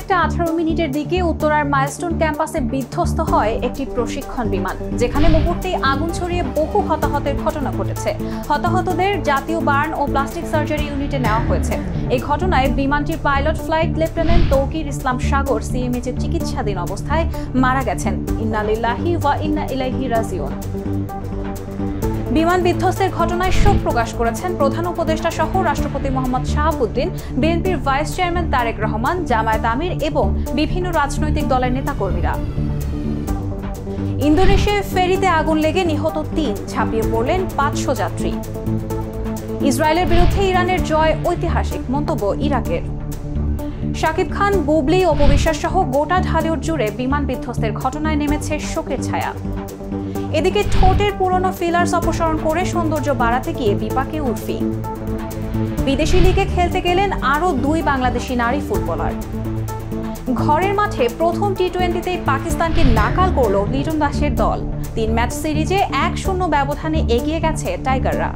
একটা 18 মিনিটের দিকে উত্তরার মাইলস্টোন ক্যাম্পাসে বিধ্বস্ত হয় একটি প্রশিক্ষণ বিমান, যেখানে মুহূর্তেই আগুন ছড়িয়ে বহু হতাহতের ঘটনা ঘটেছে। হতাহতদের জাতীয় বার্ন ও প্লাস্টিক সার্জারি ইউনিটে নেওয়া হয়েছে। এই ঘটনায় বিমানটির পাইলট ফ্লাইট লেফটেন্যান্ট তৌকির ইসলাম সাগর সিএমএইচে চিকিৎসাধীন অবস্থায় মারা গেছেন। ইন্না লিল্লাহি ওয়া ইন্না ইলাইহি রাজিউন। বিমান বিধ্বস্তের ঘটনায় শোক প্রকাশ করেছেন প্রধান উপদেষ্টা সহ রাষ্ট্রপতি মোহাম্মদ শাহাবুদ্দিন, বিএনপির ভাইস চেয়ারম্যান তারেক রহমান, জামায়াত আমির এবং বিভিন্ন রাজনৈতিক দলের নেতাকর্মীরা। ইন্দোনেশিয়ায় ফেরিতে আগুন লেগে নিহত 3, ঝাঁপিয়ে পড়লেন 500 যাত্রী। ইসরায়েলের বিরুদ্ধে ইরানের জয় ঐতিহাসিক, মন্তব্য ইরাকের। শাকিব খান, বুবলি, অপবিশ্বাস সহ গোটা ঢালিউড জুড়ে বিমান বিধ্বস্তের ঘটনায় নেমেছে শোকের ছায়া। এদিকে ঠোঁটের পুরনো ফিলার্স অপসারণ করে সৌন্দর্য বাড়াতে গিয়ে বিপাকে উর্ফি। বিদেশি লিগে খেলতে গেলেন আরও 2 বাংলাদেশি নারী ফুটবলার। ঘরের মাঠে প্রথম টি-20তেই পাকিস্তানকে নাকাল করল লিটন দাসের দল। 3 ম্যাচ সিরিজে 1-0 ব্যবধানে এগিয়ে গেছে টাইগাররা।